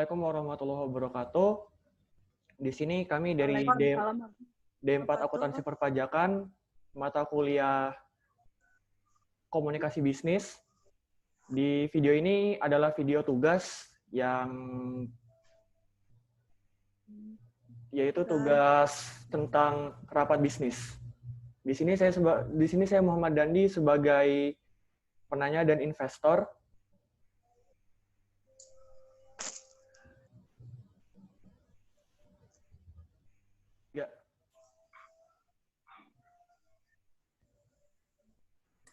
Assalamualaikum warahmatullahi wabarakatuh. Di sini kami dari D4 Akuntansi Perpajakan, mata kuliah Komunikasi Bisnis. Di video ini adalah video tugas yang yaitu tugas tentang rapat bisnis. Di sini saya Muhammad Dandi sebagai penanya dan investor.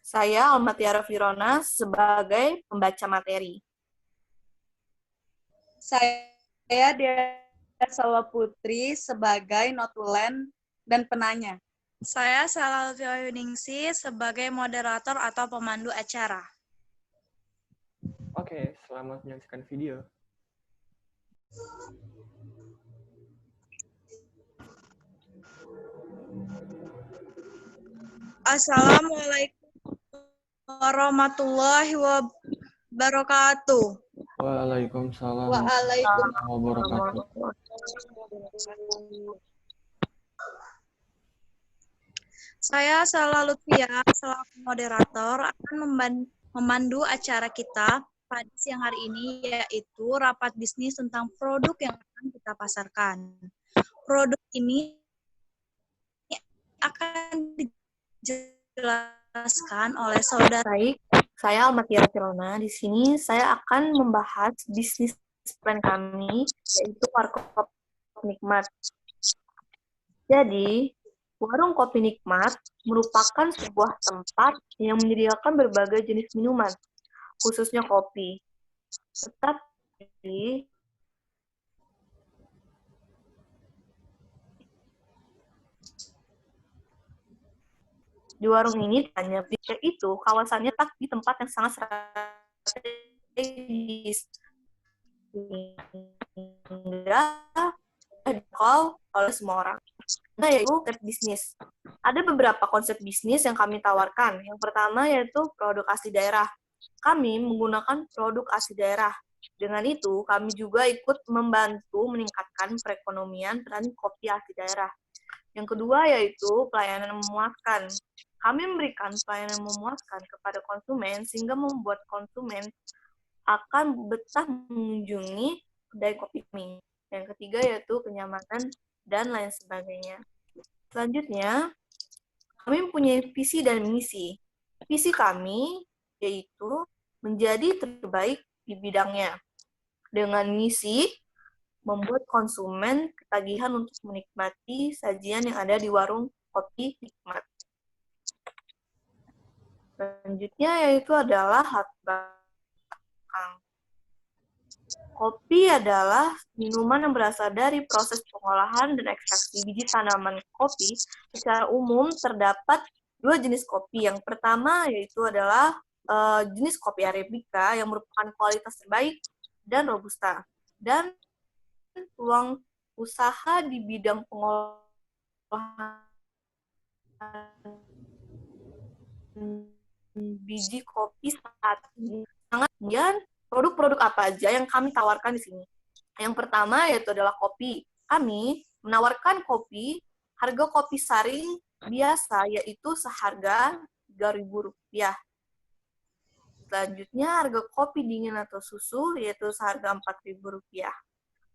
Saya Almatiara Firona sebagai pembaca materi. Saya Dia Salwa Putri sebagai notulen dan penanya. Saya Salatia Yuningsi sebagai moderator atau pemandu acara. Oke, selamat menyaksikan video. Assalamualaikum warahmatullahi wabarakatuh. Waalaikumsalam Waalaikumsalam warahmatullahi wabarakatuh. Saya Sala Lutfia selaku moderator akan memandu acara kita pada siang hari ini, yaitu rapat bisnis tentang produk yang akan kita pasarkan. Produk ini akan dijelaskan oleh saudara. Baik, saya Almatiara Firona. Di sini saya akan membahas bisnis plan kami, yaitu Warkop Nikmat. Jadi, warung kopi nikmat merupakan sebuah tempat yang menyediakan berbagai jenis minuman, khususnya kopi. Tetapi, di warung ini hanya itu kawasannya tak di tempat yang sangat strategis hingga dikol oleh semua orang. Nah, yaitu konsep bisnis. Ada beberapa konsep bisnis yang kami tawarkan. Yang pertama yaitu produk asli daerah. Kami menggunakan produk asli daerah. Dengan itu, kami juga ikut membantu meningkatkan perekonomian petani kopi asli daerah. Yang kedua yaitu pelayanan memuaskan. Kami memberikan pelayanan memuaskan kepada konsumen sehingga membuat konsumen akan betah mengunjungi kedai kopi kami. Yang ketiga yaitu kenyamanan dan lain sebagainya. Selanjutnya, kami mempunyai visi dan misi. Visi kami yaitu menjadi terbaik di bidangnya. Dengan misi, membuat konsumen ketagihan untuk menikmati sajian yang ada di warung kopi nikmat. Selanjutnya yaitu adalah latar belakang. Kopi adalah minuman yang berasal dari proses pengolahan dan ekstraksi biji tanaman kopi. Secara umum terdapat dua jenis kopi. Yang pertama yaitu adalah jenis kopi Arabica yang merupakan kualitas terbaik dan robusta. Dan peluang usaha di bidang pengolahan biji kopi saat ini sangat dan produk-produk apa aja yang kami tawarkan di sini. Yang pertama yaitu adalah kopi. Kami menawarkan kopi, harga kopi saring biasa yaitu seharga Rp3.000. Selanjutnya harga kopi dingin atau susu yaitu seharga Rp4.000.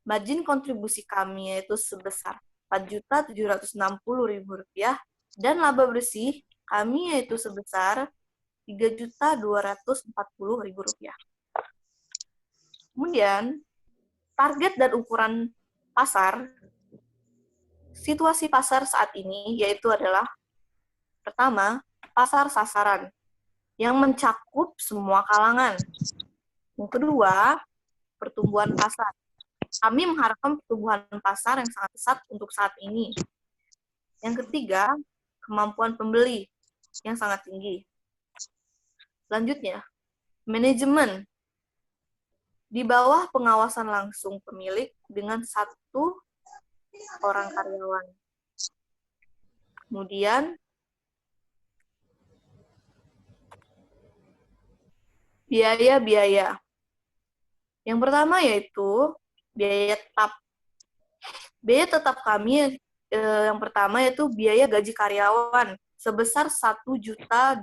Margin kontribusi kami yaitu sebesar Rp4.760.000 dan laba bersih kami yaitu sebesar Rp3.240.000. Kemudian, target dan ukuran pasar, situasi pasar saat ini yaitu adalah pertama, pasar sasaran yang mencakup semua kalangan. Yang kedua, pertumbuhan pasar. Kami mengharapkan pertumbuhan pasar yang sangat pesat untuk saat ini. Yang ketiga, kemampuan pembeli yang sangat tinggi. Selanjutnya, manajemen di bawah pengawasan langsung pemilik dengan 1 orang karyawan. Kemudian, biaya-biaya. Yang pertama yaitu biaya tetap. Biaya tetap kami yang pertama yaitu biaya gaji karyawan sebesar 1.200.000.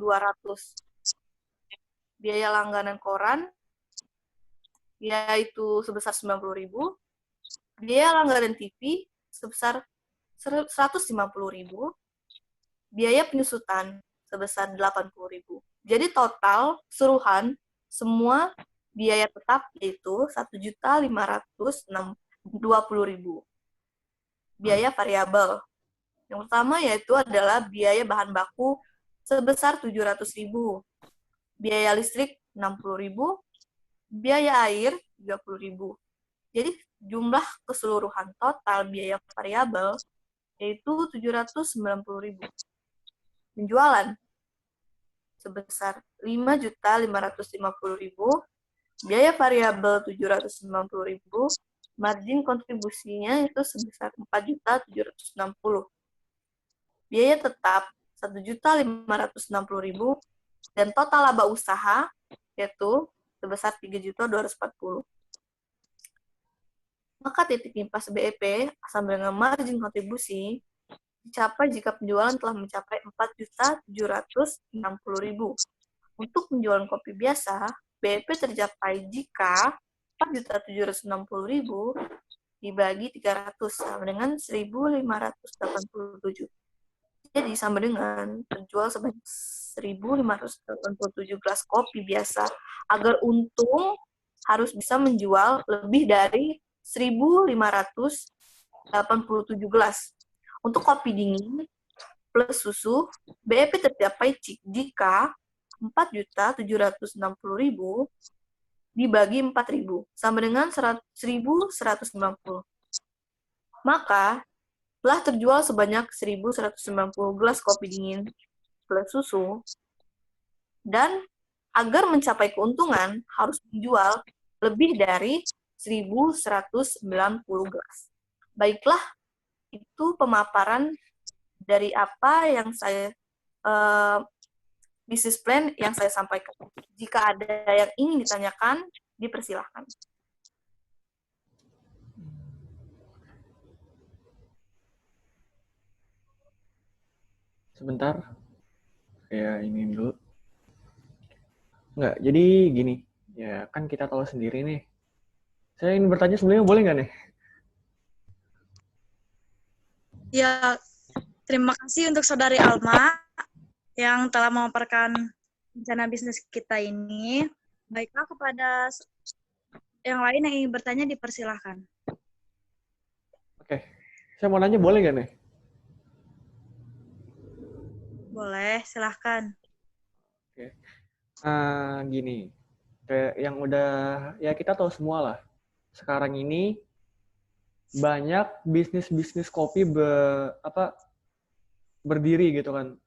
Biaya langganan koran yaitu sebesar 90.000. Biaya langganan TV sebesar 150.000. Biaya penyusutan sebesar 80.000. Jadi total keseluruhan semua biaya tetap yaitu 1.520.000. Biaya variabel. Yang pertama yaitu adalah biaya bahan baku sebesar 700.000. Biaya listrik 60.000. Biaya air 30.000. Jadi jumlah keseluruhan total biaya variabel yaitu 790.000. Penjualan sebesar 5.550.000, biaya variabel 790.000, margin kontribusinya itu sebesar 4.760.000. Biaya tetap 1.560.000 dan total laba usaha yaitu sebesar 3.240.000. Maka titik impas BEP sama dengan margin kontribusi dicapai jika penjualan telah mencapai 4.760.000. Untuk penjualan kopi biasa, BEP tercapai jika 4.760.000 dibagi 300 sama dengan 1.587. Jadi sama dengan terjual sebanyak 1.587 gelas kopi biasa. Agar untung harus bisa menjual lebih dari 1.587 gelas. Untuk kopi dingin plus susu, BEP tercapai jika 4.760.000 dibagi 4.000 sama dengan 1.190. Maka telah terjual sebanyak 1.190 gelas kopi dingin plus susu, dan agar mencapai keuntungan harus menjual lebih dari 1.190 gelas. Baiklah, itu pemaparan dari apa yang saya business plan yang saya sampaikan. Jika ada yang ingin ditanyakan, dipersilahkan. Sebentar. Ya, ini dulu. Enggak, jadi gini. Ya, kan kita tahu sendiri nih. Saya ingin bertanya sebenarnya boleh nggak nih? Ya, terima kasih untuk Saudari Alma yang telah memaparkan rencana bisnis kita ini. Baiklah, kepada yang lain yang ingin bertanya dipersilahkan. Oke, saya mau nanya boleh nggak nih? Boleh, silahkan. Oke. Gini, kayak yang udah ya kita tahu semua lah. Sekarang ini banyak bisnis kopi berdiri gitu kan.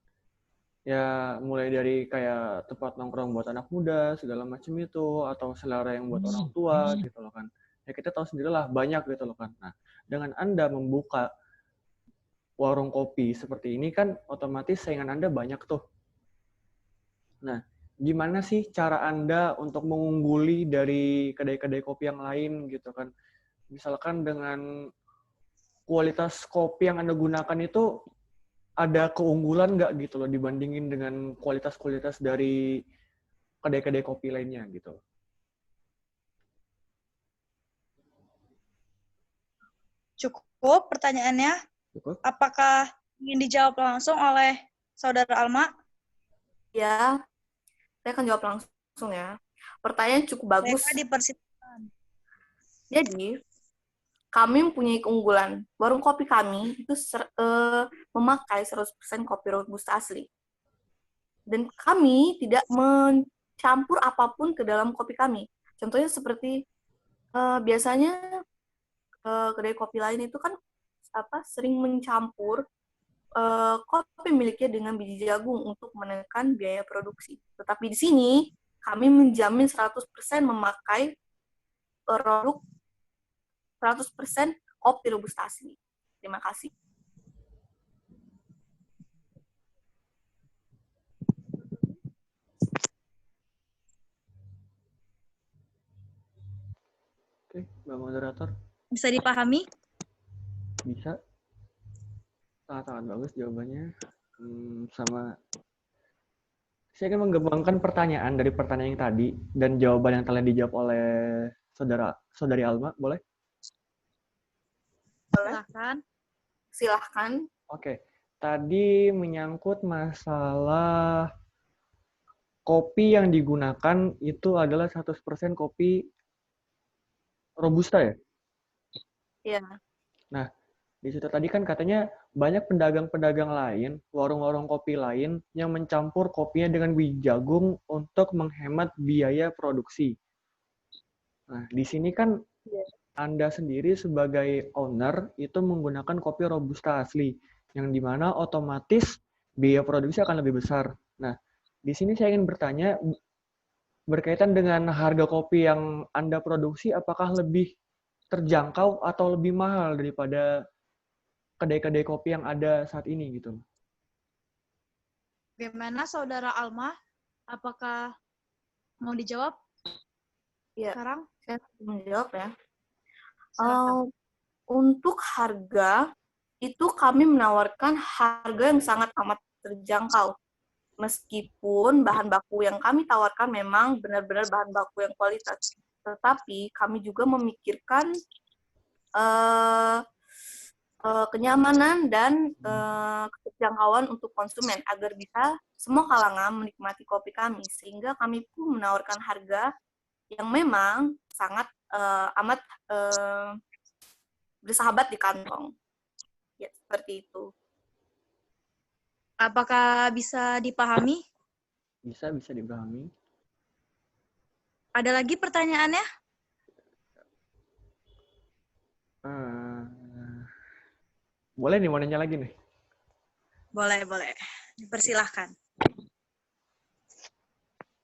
Ya mulai dari kayak tempat nongkrong buat anak muda segala macam itu, atau selera yang buat orang tua gitu loh kan. Ya kita tahu sendirilah banyak gitu loh kan. Nah, dengan Anda membuka warung kopi seperti ini kan otomatis saingan Anda banyak tuh. Nah, gimana sih cara Anda untuk mengungguli dari kedai-kedai kopi yang lain gitu kan? Misalkan dengan kualitas kopi yang Anda gunakan itu ada keunggulan nggak gitu loh dibandingin dengan kualitas-kualitas dari kedai-kedai kopi lainnya gitu. Cukup pertanyaannya. Cukup? Apakah ingin dijawab langsung oleh Saudara Alma? Ya, saya akan jawab langsung ya. Pertanyaan cukup bagus. Baiklah, dipersilakan. Jadi, kami mempunyai keunggulan. Warung kopi kami itu memakai 100% kopi robusta asli. Dan kami tidak mencampur apapun ke dalam kopi kami. Contohnya seperti biasanya kedai kopi lain itu kan sering mencampur kopi miliknya dengan biji jagung untuk menekan biaya produksi. Tetapi di sini kami menjamin 100% memakai produk 100% kopi robusta asli. Terima kasih. Oke, Mbak Moderator. Bisa dipahami? Bisa. Sangat-sangat bagus jawabannya. Sama saya akan mengembangkan pertanyaan dari pertanyaan yang tadi dan jawaban yang telah dijawab oleh saudari Alma, boleh? Silahkan. Silahkan. Oke. Tadi menyangkut masalah kopi yang digunakan itu adalah 100% kopi Robusta ya? Ya. Nah, di situ tadi kan katanya banyak pedagang-pedagang lain, warung-warung kopi lain yang mencampur kopinya dengan biji jagung untuk menghemat biaya produksi. Nah, di sini kan Anda sendiri sebagai owner itu menggunakan kopi Robusta asli, yang dimana otomatis biaya produksi akan lebih besar. Nah, di sini saya ingin bertanya, berkaitan dengan harga kopi yang Anda produksi, apakah lebih terjangkau atau lebih mahal daripada kedai-kedai kopi yang ada saat ini gitu? Bagaimana Saudara Alma? Apakah mau dijawab Iya, sekarang? saya menjawab ya. Silakan. Untuk harga, itu kami menawarkan harga yang sangat amat terjangkau. Meskipun bahan baku yang kami tawarkan memang benar-benar bahan baku yang kualitas. Tetapi kami juga memikirkan kenyamanan dan keterjangkauan untuk konsumen agar bisa semua kalangan menikmati kopi kami. Sehingga kami pun menawarkan harga yang memang sangat amat bersahabat di kantong. Ya, seperti itu. Apakah bisa dipahami? Bisa dipahami. Ada lagi pertanyaannya? Boleh nih, mau nanya lagi nih. Boleh. Dipersilahkan.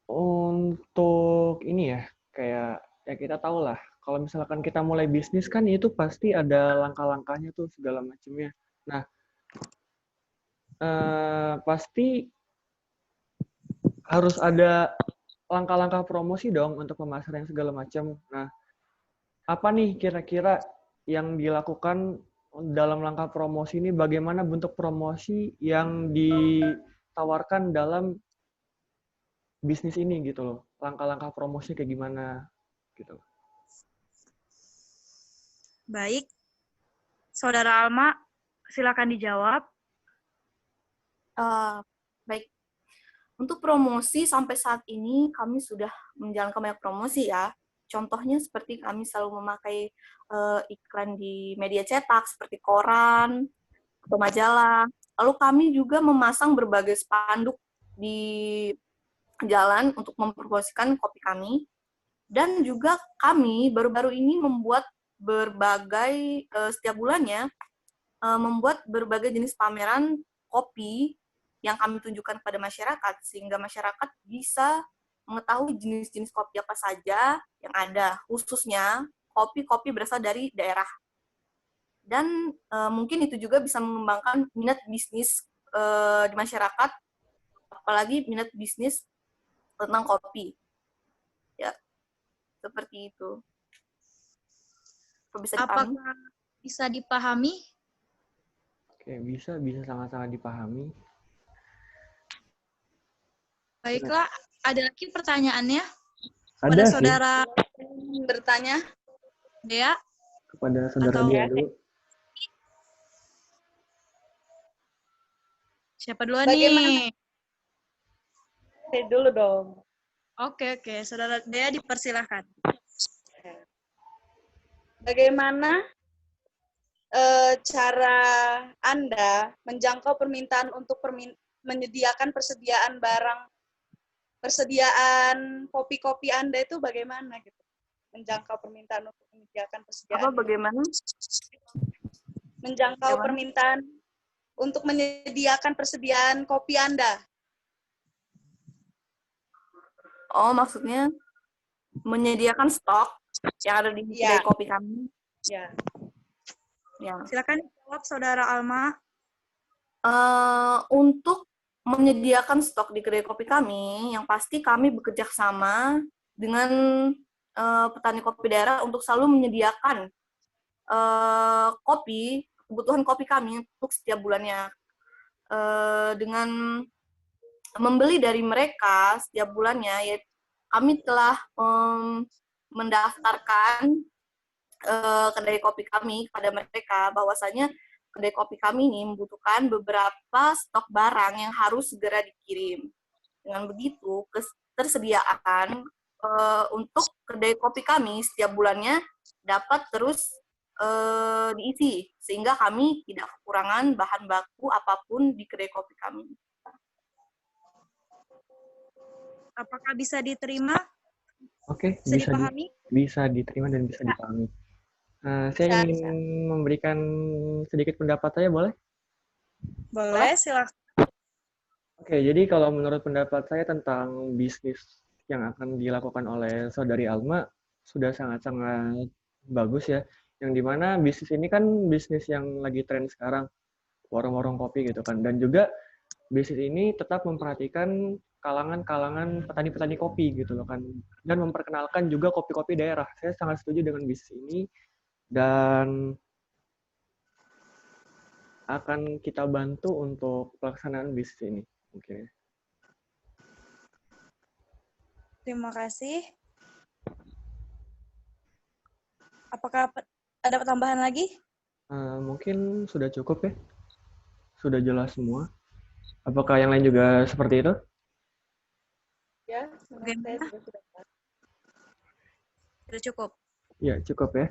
Untuk ini ya, kayak ya kita tahu lah, kalau misalkan kita mulai bisnis kan itu pasti ada langkah-langkahnya tuh segala macamnya. Nah, pasti harus ada langkah-langkah promosi dong untuk pemasaran segala macam. Nah, apa nih kira-kira yang dilakukan dalam langkah promosi ini? Bagaimana bentuk promosi yang ditawarkan dalam bisnis ini gitu loh? Langkah-langkah promosi kayak gimana gitu? Baik. Saudara Alma, silakan dijawab. Baik. Untuk promosi sampai saat ini kami sudah menjalankan banyak promosi ya. Contohnya seperti kami selalu memakai iklan di media cetak seperti koran atau majalah. Lalu kami juga memasang berbagai spanduk di jalan untuk mempromosikan kopi kami. Dan juga kami baru-baru ini membuat berbagai setiap bulannya membuat berbagai jenis pameran kopi yang kami tunjukkan kepada masyarakat, sehingga masyarakat bisa mengetahui jenis-jenis kopi apa saja yang ada, khususnya kopi-kopi berasal dari daerah. Dan mungkin itu juga bisa mengembangkan minat bisnis di masyarakat, apalagi minat bisnis tentang kopi. Ya, seperti itu. Bisa dipahami? Apakah bisa dipahami? Oke, bisa sangat-sangat dipahami. Baiklah, ada lagi pertanyaannya? Ada Pada sih. saudara Bertanya? Dea? Kepada saudara Atau- dia dulu. Siapa duluan Bagaimana? nih? Saya dulu dong. Oke. Saudara Dea dipersilahkan. Bagaimana cara Anda menjangkau permintaan untuk menyediakan persediaan kopi-kopi Anda itu bagaimana gitu? Menjangkau permintaan untuk menyediakan persediaan. Apa bagaimana? Menjangkau Bagaimana? permintaan untuk menyediakan persediaan kopi Anda. Oh, maksudnya menyediakan stok yang ada di kedai kopi kami. Ya. Ya. Silakan jawab saudara Alma. Untuk menyediakan stok di kedai kopi kami, yang pasti kami bekerja sama dengan petani kopi daerah untuk selalu menyediakan kebutuhan kopi kami untuk setiap bulannya. Dengan membeli dari mereka setiap bulannya, ya kami telah mendaftarkan kedai kopi kami kepada mereka bahwasanya kedai kopi kami ini membutuhkan beberapa stok barang yang harus segera dikirim. Dengan begitu, ketersediaan untuk kedai kopi kami setiap bulannya dapat terus diisi, sehingga kami tidak kekurangan bahan baku apapun di kedai kopi kami. Apakah bisa diterima? Oke, Bisa dipahami? bisa diterima dan bisa dipahami. Saya ingin memberikan sedikit pendapat saya, boleh? Boleh, silakan. Oke, jadi kalau menurut pendapat saya tentang bisnis yang akan dilakukan oleh Saudari Alma sudah sangat-sangat bagus ya. Yang dimana bisnis ini kan bisnis yang lagi tren sekarang, warung-warung kopi gitu kan. Dan juga bisnis ini tetap memperhatikan kalangan-kalangan petani-petani kopi gitu loh kan. Dan memperkenalkan juga kopi-kopi daerah. Saya sangat setuju dengan bisnis ini dan akan kita bantu untuk pelaksanaan bisnis ini. Oke. Terima kasih. Apakah ada tambahan lagi? Mungkin sudah cukup ya. Sudah jelas semua. Apakah yang lain juga seperti itu? Ya, menurut saya juga sudah. Sudah cukup. Ya, cukup ya.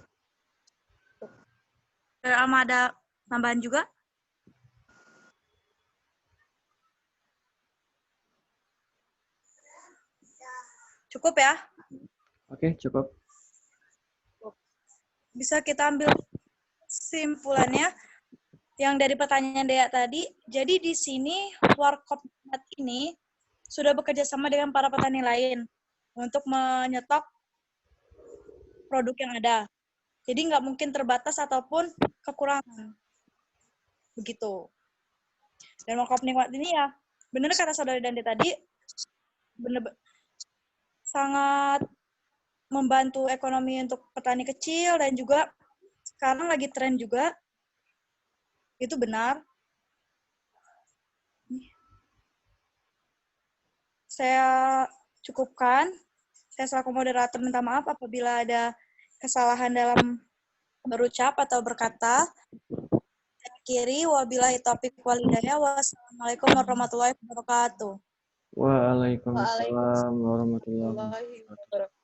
Alma ada tambahan juga? Cukup ya? Oke, cukup. Bisa kita ambil kesimpulannya yang dari pertanyaan Dea tadi. Jadi di sini Warkop ini sudah bekerja sama dengan para petani lain untuk menyetok produk yang ada. Jadi nggak mungkin terbatas ataupun kekurangan. Begitu. Dan Warkop Nikmat ini ya, benar kata Saudari Dandi tadi, benar sangat membantu ekonomi untuk petani kecil dan juga sekarang lagi tren juga. Itu benar. Saya cukupkan. Saya selaku moderator minta maaf apabila ada kesalahan dalam berucap atau berkata. Saya akhiri, wabillahi taufiq wal hidayah. Wassalamualaikum warahmatullahi wabarakatuh. Waalaikumsalam warahmatullahi wabarakatuh. Waalaikumsalam.